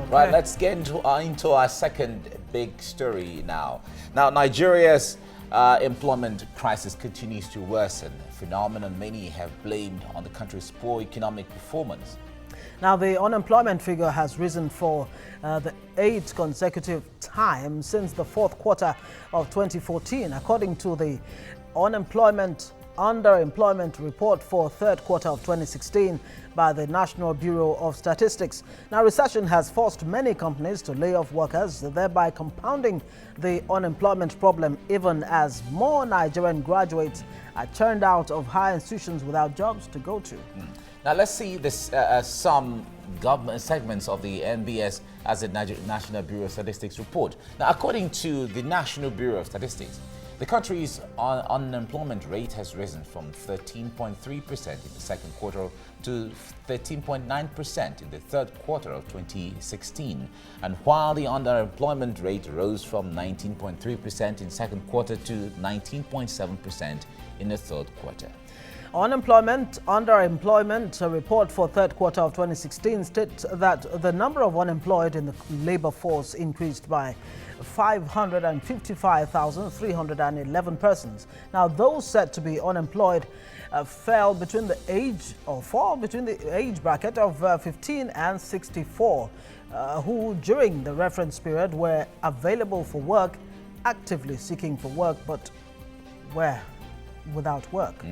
Okay. Right, let's get into our second big story now. Now, Nigeria's employment crisis continues to worsen, a phenomenon many have blamed on the country's poor economic performance. Now, the unemployment figure has risen for the 8th consecutive time since the fourth quarter of 2014, according to the underemployment report for third quarter of 2016 by the National Bureau of Statistics. Now, recession has forced many companies to lay off workers, thereby compounding the unemployment problem, even as more Nigerian graduates are turned out of higher institutions without jobs to go to. Now, let's see this, some government segments of the NBS as the National Bureau of Statistics report. Now, according to the National Bureau of Statistics, the country's unemployment rate has risen from 13.3% in the second quarter to 13.9% in the third quarter of 2016. And while the underemployment rate rose from 19.3% in second quarter to 19.7% in the third quarter. Underemployment report for third quarter of 2016 states that the number of unemployed in the labor force increased by 555,311 persons. Now, those said to be unemployed fall between the age bracket of 15 and 64, who during the reference period were available for work, actively seeking for work, but were without work.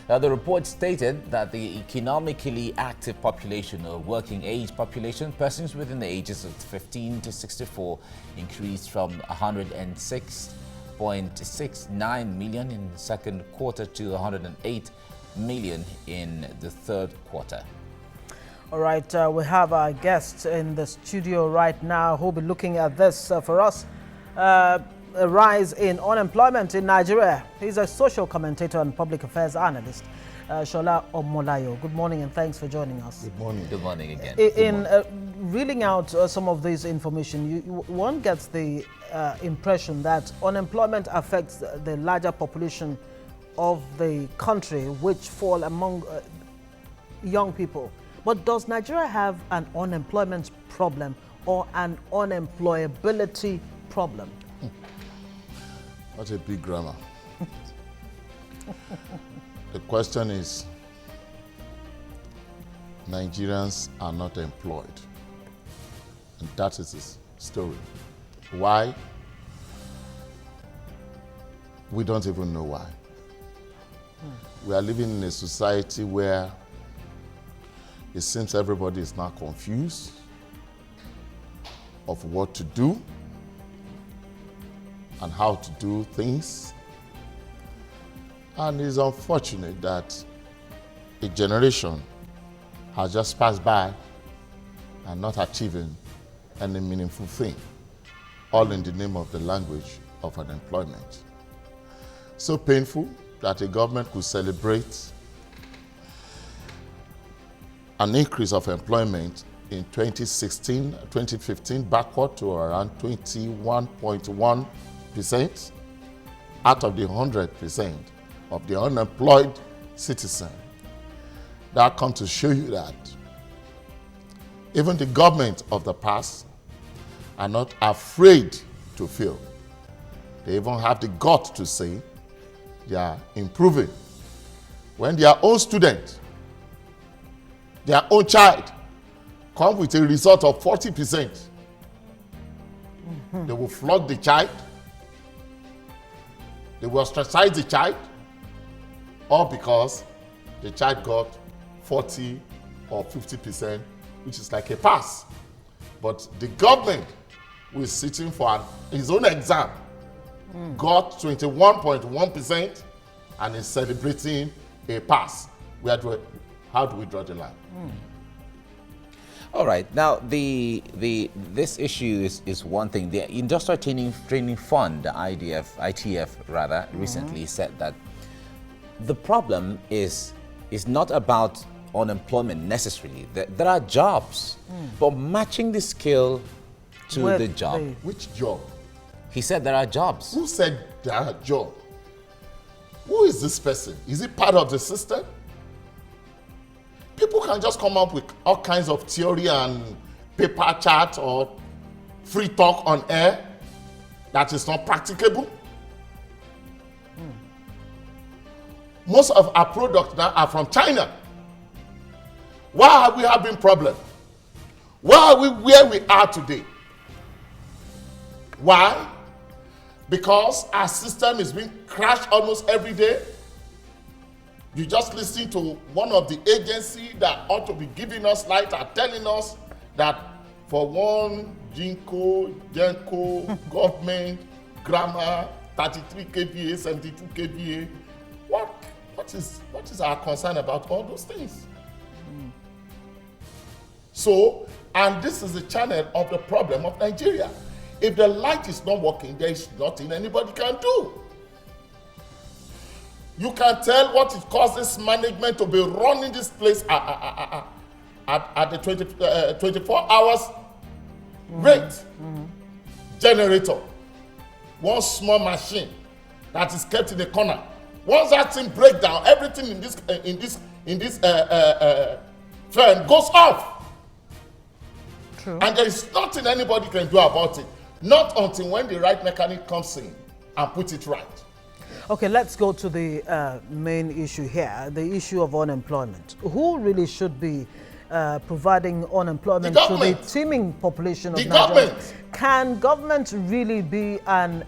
Now, the report stated that the economically active population, or working age population, persons within the ages of 15 to 64, increased from 106.69 million in the second quarter to 108 million in the third quarter. All right, we have our guests in the studio right now who will be looking at this for us. A rise in unemployment in Nigeria. He's a social commentator and public affairs analyst, Sola Omolayo. Good morning and thanks for joining us. Good morning. Good morning again. In reading out some of this information, one gets the impression that unemployment affects the larger population of the country, which fall among young people. But does Nigeria have an unemployment problem or an unemployability problem? What a big grammar. The question is, Nigerians are not employed. And that is his story. Why? We don't even know why. We are living in a society where it seems everybody is now confused of what to do and how to do things. And it's unfortunate that a generation has just passed by and not achieving any meaningful thing, all in the name of the language of unemployment. So painful that a government could celebrate an increase of employment in 2015 backward to around 21.1% out of the 100% of the unemployed citizen. That comes to show you that even the government of the past are not afraid to fail. They even have the guts to say they are improving. When their own student, their own child, come with a result of 40%, they will flog the child, they will ostracize the child, all because the child got 40 or 50%, which is like a pass. But the government, who is sitting for his own exam, got 21.1% and is celebrating a pass. How do we draw the line? All right. Now, this issue is one thing. The Industrial Training Fund, the ITF rather, recently said that the problem is not about unemployment necessarily. There are jobs, but matching the skill to the job. Which job? He said there are jobs. Who said there are jobs? Who is this person? Is he part of the system? People can just come up with all kinds of theory and paper chat or free talk on air that is not practicable. Most of our products now are from China. Why are we having problems? Why are we where we are today? Why? Because our system is being crashed almost every day. You just listen to one of the agencies that ought to be giving us light are telling us that for one Genco government grammar 33 kVA, 72 kVA, what is our concern about all those things? So, and this is the channel of the problem of Nigeria. If the light is not working, there is nothing anybody can do. You can tell what it causes management to be running this place at the 24 hours rate. Generator. One small machine that is kept in the corner. Once that thing breaks down, everything in this firm goes off. True. And there is nothing anybody can do about it. Not until when the right mechanic comes in and puts it right. Okay, let's go to the main issue here, the issue of unemployment. Who really should be providing unemployment to the teeming population of Nigeria? Can government really be an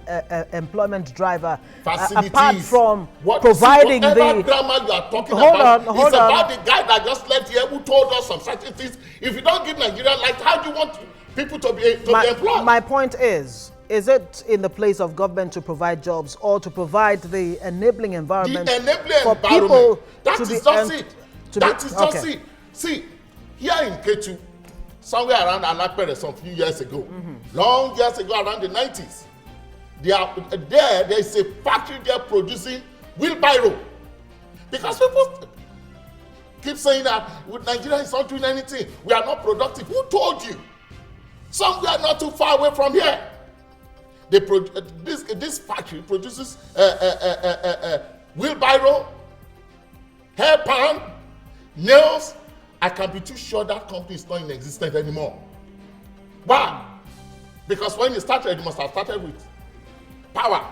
employment driver apart from providing the grammar you are talking hold about? on. About the guy that just left here who told us some certain things. If you don't give Nigeria light, how do you want people to be employed? My point is it in the place of government to provide jobs or to provide the enabling environment for people that is just it. That is just it. See, here in Ketu, somewhere around Anapere some few years ago, long years ago, around the 90s, there is a factory there producing wheelbarrow. Because people keep saying that Nigeria is not doing anything, we are not productive. Who told you? Somewhere not too far away from here, this factory produces wheelbarrow, hairpan, nails. I can be too sure that company is not in existence anymore. Why? Because when it started, it must have started with power,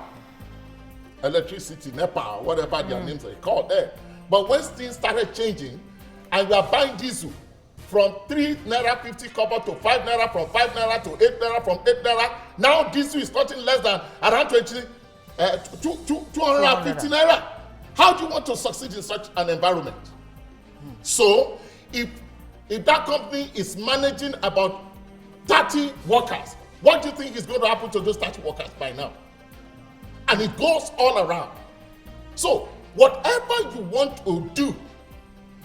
electricity, NEPA, whatever their names are called there. But when things started changing, and we are buying diesel from 3 naira 50 kobo to 5 naira, from 5 naira to 8 naira, from 8 naira, now diesel is nothing less than around 250 naira. How do you want to succeed in such an environment? So, if that company is managing about 30 workers, what do you think is going to happen to those 30 workers by now? And it goes all around. So, whatever you want to do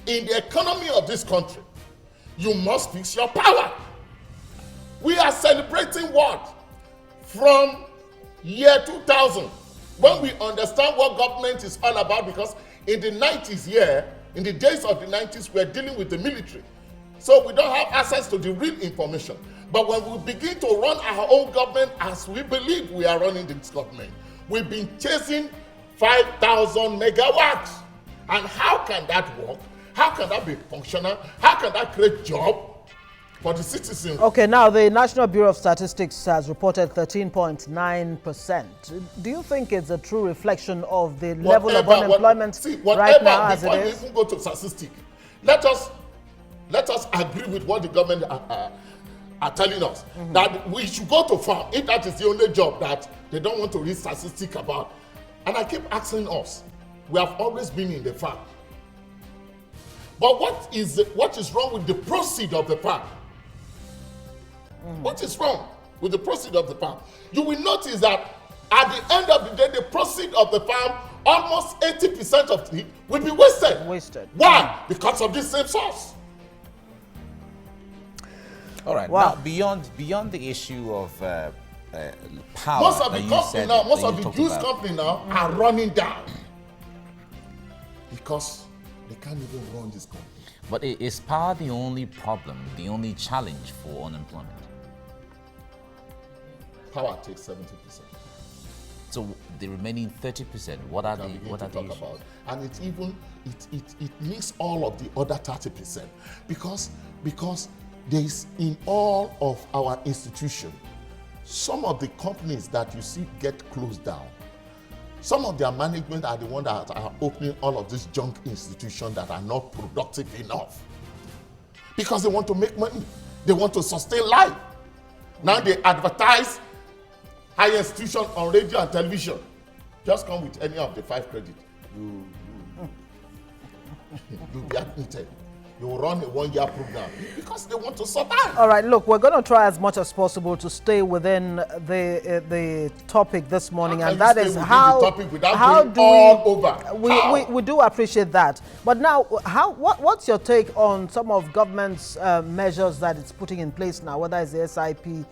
in the economy of this country, you must fix your power. We are celebrating what? From year 2000, when we understand what government is all about, because in the 90s here, in the days of the 90s, we're dealing with the military. So we don't have access to the real information. But when we begin to run our own government as we believe we are running this government, we've been chasing 5,000 megawatts. And how can that work? How can that be functional? How can that create job for the citizens? Okay, now the National Bureau of Statistics has reported 13.9%. Do you think it's a true reflection of the level of unemployment right now as it is? Before we even go to statistics, let us agree with what the government are telling us, that we should go to farm if that is the only job that they don't want to read statistics about. And I keep asking us, we have always been in the farm. But what is wrong with the proceeds of the farm? What is wrong with the proceeds of the farm? You will notice that at the end of the day, the proceeds of the farm, almost 80% of it will be wasted. Why? Because of this same source. All right. Wow. Now, beyond the issue of power, Most of the juice company now are running down because they can't even run this company. But is power the only problem, the only challenge for unemployment? Power takes 70%. So the remaining 30%, what are the issues? About? And it links all of the other 30% because There's in all of our institutions, some of the companies that you see get closed down, some of their management are the ones that are opening all of these junk institutions that are not productive enough. Because they want to make money. They want to sustain life. Now they advertise higher institutions on radio and television. Just come with any of the 5 credits. You'll be admitted. You will run a 1-year program because they want to survive. All right, look, we're going to try as much as possible to stay within the topic this morning, and that is how we do appreciate that. But now, what's your take on some of government's measures that it's putting in place now, whether it's the SIP,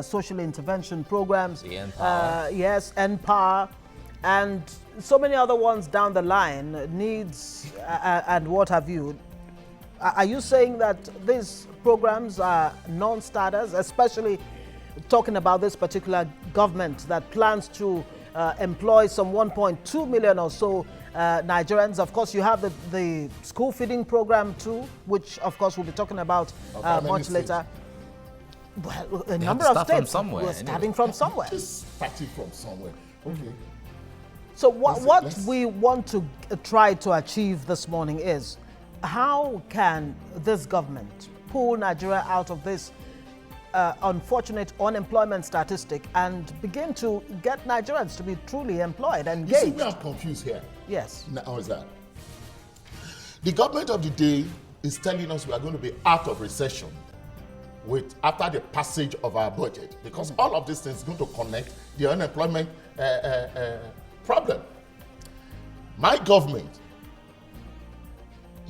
social intervention programs, the Empower. Yes, Empower, and so many other ones down the line, needs and what have you. Are you saying that these programs are non-starters, especially talking about this particular government that plans to employ some 1.2 million or so Nigerians? Of course, you have the school feeding program too, which of course we'll be talking about much later. Well, a number of states. We're starting from somewhere. Just starting from somewhere. Okay. So what we want to try to achieve this morning is, how can this government pull Nigeria out of this unfortunate unemployment statistic and begin to get Nigerians to be truly employed and engaged? You see, we are confused here. Yes. How is that? The government of the day is telling us we are going to be out of recession after the passage of our budget, because all of these things are going to connect the unemployment problem. My government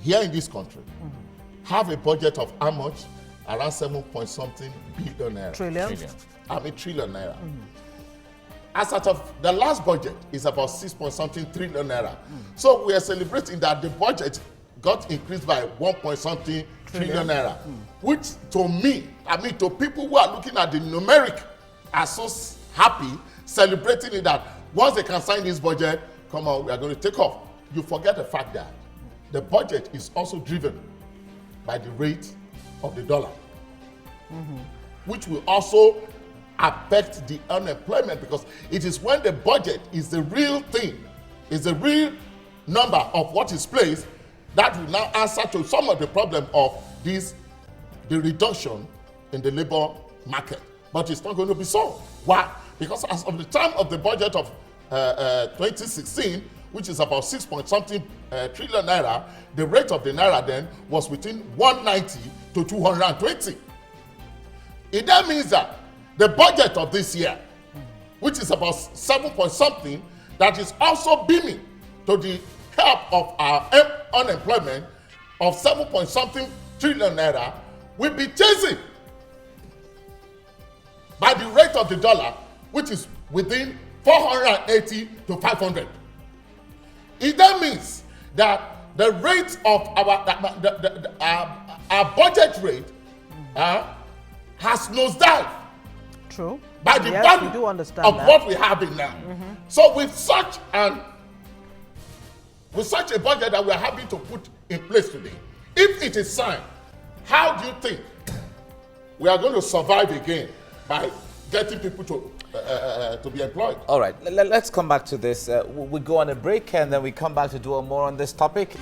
here in this country have a budget of how much? Around 7-point-something billion naira. Trillion naira. As out of the last budget is about 6-point-something trillion naira. So we are celebrating that the budget got increased by 1-point-something trillion naira, which to me, to people who are looking at the numeric, are so happy celebrating it that once they can sign this budget, come on, we are going to take off. You forget the fact that the budget is also driven by the rate of the dollar, which will also affect the unemployment, because it is when the budget is the real thing, is the real number of what is placed, that will now answer to some of the problem of the reduction in the labor market. But it's not going to be so. Why? Because as of the time of the budget of 2016, which is about 6-point-something trillion naira, the rate of the naira then was between 190 to 220. It then means that the budget of this year, which is about 7-point-something, that is also beaming to the help of our unemployment of 7-point-something trillion naira, will be chasing by the rate of the dollar, which is within 480 to 500. It then means that the rate of our budget rate has nosedived. True. By the value we do understand of that. what we have in now. So with such a budget that we are having to put in place today, if it is signed, how do you think we are going to survive again by getting people to be employed? All right, let's come back to this. We go on a break and then we come back to do more on this topic.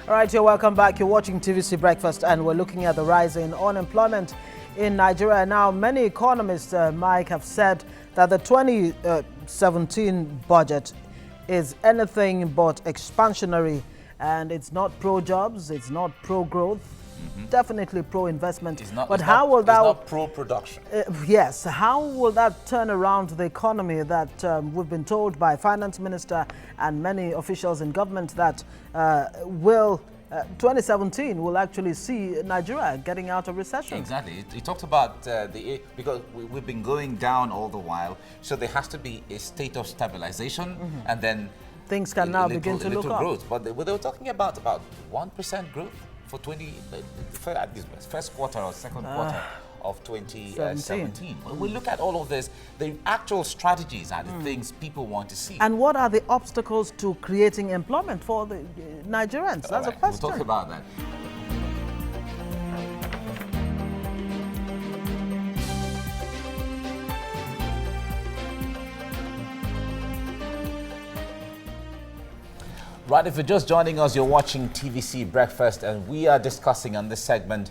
All right, you're welcome back. You're watching TVC Breakfast, and we're looking at the rise in unemployment in Nigeria. Now, many economists, Mike, have said that the 2017 budget is anything but expansionary, and it's not pro-jobs, it's not pro-growth, definitely pro-investment. But how will that... It's not pro-production. Yes, how will that turn around the economy that we've been told by Finance Minister and many officials in government that 2017 will actually see Nigeria getting out of recession? Exactly. He talked about because we've been going down all the while, so there has to be a state of stabilization, and then things can now begin to look up. Growth. But they were talking about 1% growth for at least first quarter or second quarter of 2017. When we look at all of this, the actual strategies are the things people want to see. And what are the obstacles to creating employment for the Nigerians? That's a question. We'll talk about that. Right, if you're just joining us, you're watching TVC Breakfast, and we are discussing on this segment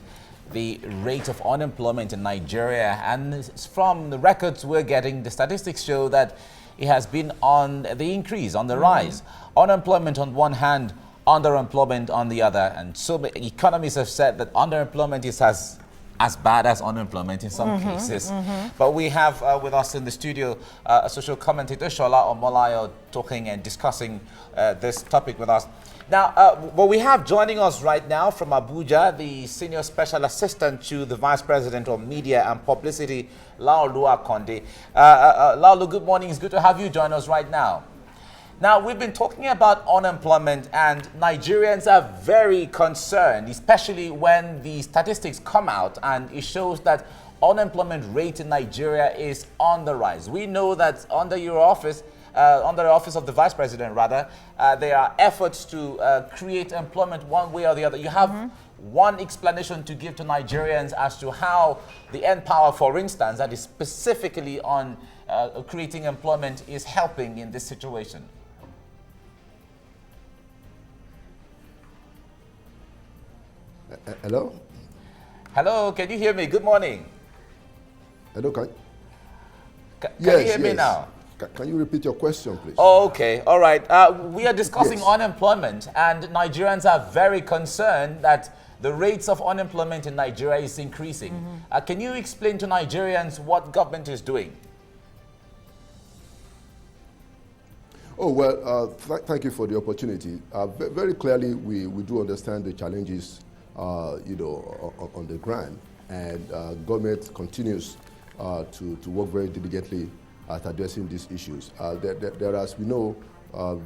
the rate of unemployment in Nigeria. And from the records we're getting, the statistics show that it has been on the increase, on the rise. Unemployment on one hand, underemployment on the other. And so many economists have said that underemployment is as bad as unemployment in some cases. But we have with us in the studio a social commentator, Sola Omolayo, talking and discussing this topic with us. Now, what we have joining us right now from Abuja, the Senior Special Assistant to the Vice President of Media and Publicity, Laolu Akonde. Laolu, good morning. It's good to have you join us right now. Now, we've been talking about unemployment, and Nigerians are very concerned, especially when the statistics come out and it shows that unemployment rate in Nigeria is on the rise. We know that under your office, under the office of the Vice President, rather, there are efforts to create employment one way or the other. You have one explanation to give to Nigerians as to how the Npower, for instance, that is specifically on creating employment, is helping in this situation. Hello? Hello, can you hear me? Good morning. Hello, can you hear me now? Can you repeat your question, please? Oh, okay, all right. We are discussing unemployment, and Nigerians are very concerned that the rates of unemployment in Nigeria is increasing. Can you explain to Nigerians what government is doing? Oh, well, thank you for the opportunity. Very clearly, we do understand the challenges on the ground, and government continues to work very diligently at addressing these issues. There are, as we know,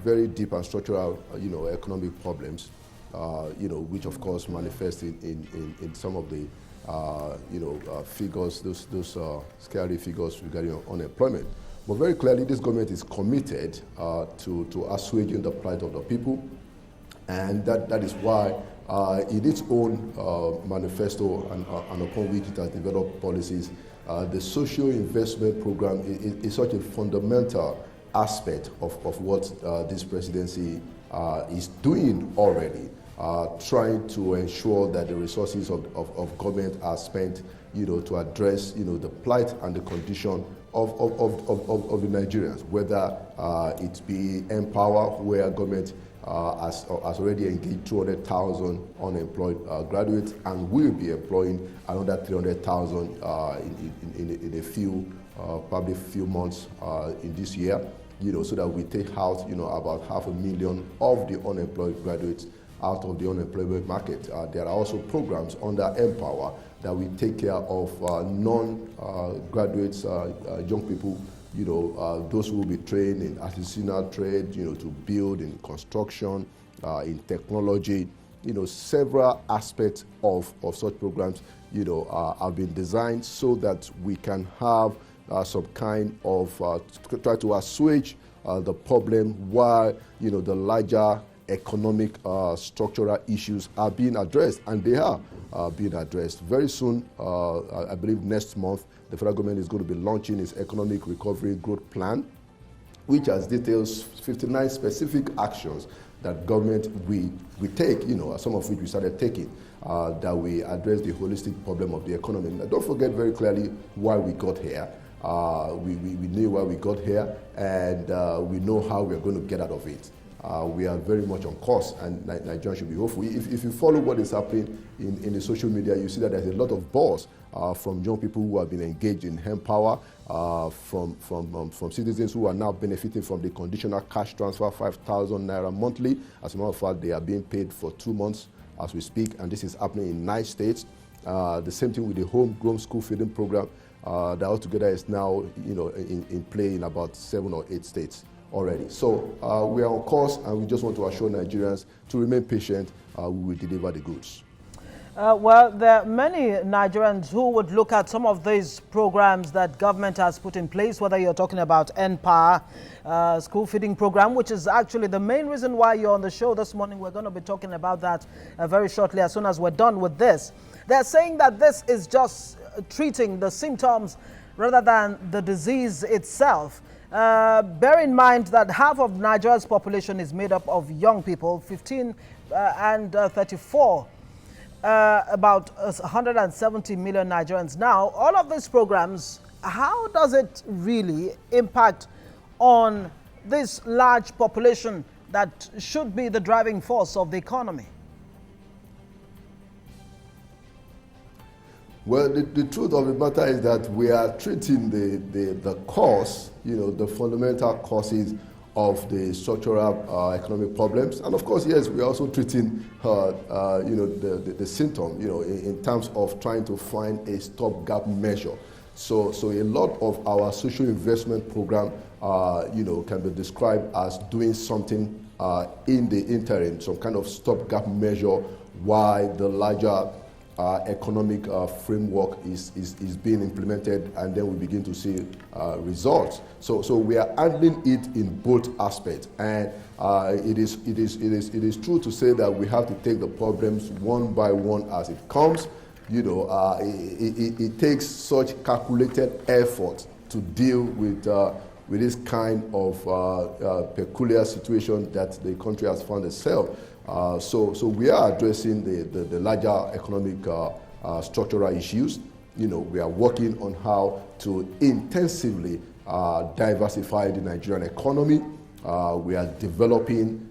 very deep and structural, economic problems, which of course manifest in some of the, figures, those scary figures regarding unemployment. But very clearly, this government is committed to assuaging the plight of the people, and that is why in its own manifesto and upon which it has developed policies, the social investment program is such a fundamental aspect of what this presidency is doing already, trying to ensure that the resources of government are spent, to address, the plight and the condition of the Nigerians, whether it be Npower, where government has already engaged 200,000 unemployed graduates, and will be employing another 300,000 in a few, probably few months in this year, so that we take out, about 500,000 of the unemployed graduates out of the unemployment market. There are also programs under Npower that we take care of non-graduates, young people, those who will be trained in artisanal trade, to build in construction, in technology, several aspects of such programs, have been designed so that we can have some kind of, try to assuage the problem while, the larger economic structural issues are being addressed, and they are being addressed. Very soon, I believe next month, the federal government is going to be launching its economic recovery growth plan, which has details 59 specific actions that government we take, some of which we started taking, that we address the holistic problem of the economy. Now, don't forget very clearly why we got here. We knew why we got here, and we know how we're going to get out of it. We are very much on course, and Nigerians should be hopeful. If you follow what is happening in the social media, you see that there's a lot of buzz from young people who have been engaged in Npower, from citizens who are now benefiting from the conditional cash transfer, 5,000 naira monthly. As a matter of fact, they are being paid for 2 months as we speak, and this is happening in 9 states. The same thing with the homegrown school feeding program that altogether is now in play in about 7 or 8 states already. So we are on course, and we just want to assure Nigerians to remain patient. We will deliver the goods. Well, there are many Nigerians who would look at some of these programs that government has put in place, whether you're talking about NPAR, school feeding program, which is actually the main reason why you're on the show this morning. We're going to be talking about that very shortly as soon as we're done with this. They're saying that this is just treating the symptoms rather than the disease itself. Bear in mind that half of Nigeria's population is made up of young people, 15 and 34. About 170 million Nigerians. Now, all of these programs, how does it really impact on this large population that should be the driving force of the economy? Well, the truth of the matter is that we are treating the cause, the fundamental causes of the structural economic problems. And of course, yes, we're also treating, the symptom, in terms of trying to find a stopgap measure. So a lot of our social investment program, can be described as doing something in the interim, some kind of stopgap measure while the larger economic framework is being implemented, and then we begin to see results. So we are handling it in both aspects, and it is true to say that we have to take the problems one by one as it comes. It takes such calculated effort to deal with this kind of peculiar situation that the country has found itself. So we are addressing the larger economic structural issues. We are working on how to intensively diversify the Nigerian economy. We are developing,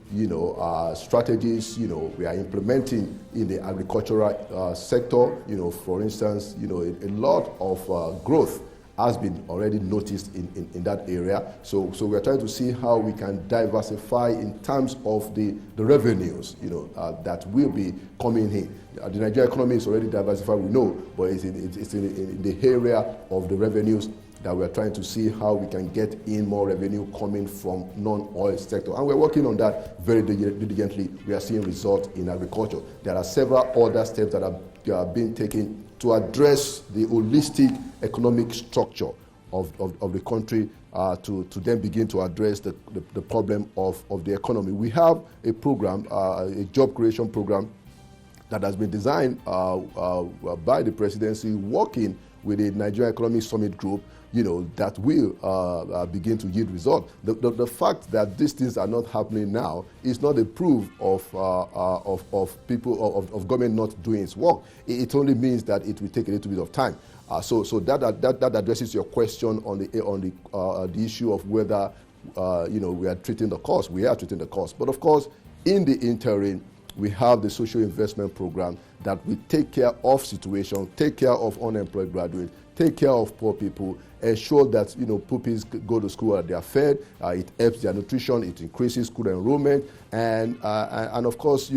strategies. We are implementing in the agricultural sector. For instance, a lot of growth has been already noticed in that area. So we're trying to see how we can diversify in terms of the revenues, that will be coming in. The Nigerian economy is already diversified, we know, but it's in the area of the revenues that we're trying to see how we can get in more revenue coming from non-oil sector. And we're working on that very diligently. We are seeing results in agriculture. There are several other steps that are being taken to address the holistic economic structure of the country, to then begin to address the problem of the economy. We have a program, a job creation program that has been designed by the presidency, working with the Nigeria Economic Summit Group, that will begin to yield results. The fact that these things are not happening now is not a proof of people of government not doing its work. It only means that it will take a little bit of time. So that addresses your question on the issue of whether we are treating the cost. We are treating the cost, but of course, in the interim, we have the social investment program that will take care of situation, take care of unemployed graduates, take care of poor people, ensure that pupils go to school and they are fed. It helps their nutrition, it increases school enrollment, and of course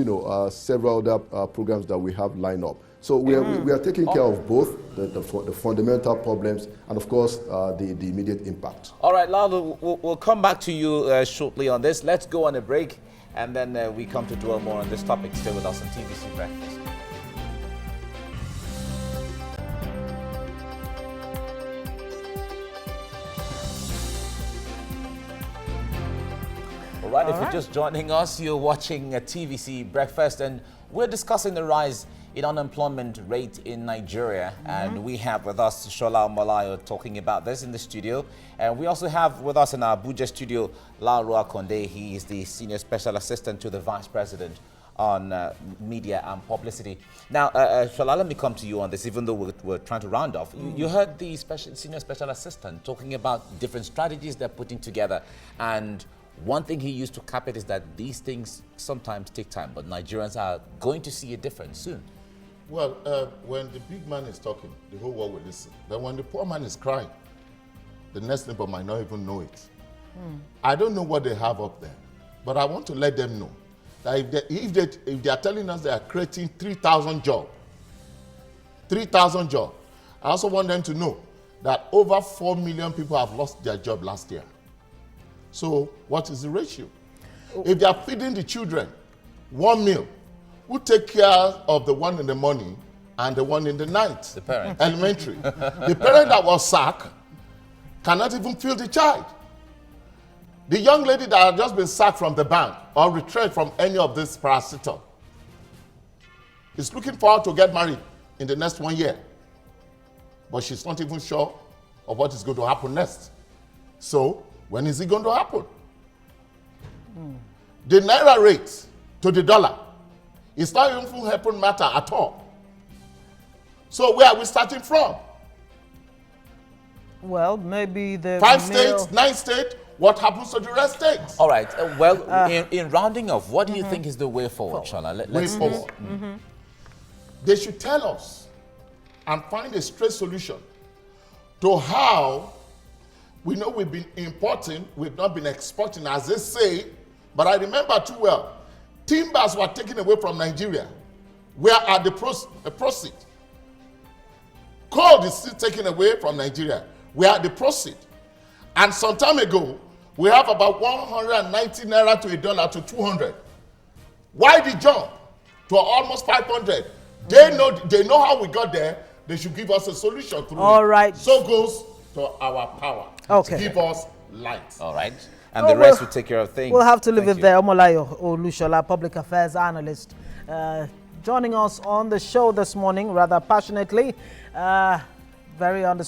several other programs that we have lined up. So we are taking care of both the fundamental problems and of course the immediate impact. All right, Lalo, we'll come back to you shortly on this. Let's go on a break, and then we come to dwell more on this topic. Stay with us on TVC Breakfast. All right, if you're just joining us, you're watching TVC Breakfast, and we're discussing the rise in unemployment rate in Nigeria. And we have with us Sola Omolayo talking about this in the studio. And we also have with us in our Abuja studio, Laura Konde. He is the Senior Special Assistant to the Vice President on Media and Publicity. Now, Sola, let me come to you on this, even though we're trying to round off. You heard the Senior Special Assistant talking about different strategies they're putting together. And one thing he used to cap it is that these things sometimes take time, but Nigerians are going to see a difference soon. Well, when the big man is talking, the whole world will listen. But when the poor man is crying, the next neighbor might not even know it. I don't know what they have up there, but I want to let them know that if they are telling us they are creating 3,000 jobs, I also want them to know that over 4 million people have lost their job last year. So what is the ratio? If they are feeding the children 1 meal, who take care of the one in the morning and the one in the night? The parent. Elementary. The parent that was sacked cannot even feed the child. The young lady that had just been sacked from the bank or retrenched from any of this parastatal is looking forward to get married in the next 1 year. But she's not even sure of what is going to happen next. So, when is it going to happen? The naira rate to the dollar is not even helping matter at all. So, where are we starting from? Well, maybe the 5 states, 9 states, what happens to the rest states? All right. In rounding off, what do you think is the way forward, Sola? Let's forward. They should tell us and find a straight solution to how we know we've been importing, we've not been exporting, as they say. But I remember too well, timbers were taken away from Nigeria. Where are the proceeds? Coal is still taken away from Nigeria. Where are the proceeds? And some time ago, we have about 190 naira to $1 to 200. Why the jump to almost 500? They know how we got there. They should give us a solution through All it. right. So goes to our power. Okay. To give us light. All right. And the rest will take care of things. We'll have to leave Thank it you. there. Omolayo Olushola, public affairs analyst, joining us on the show this morning rather passionately. Very understood.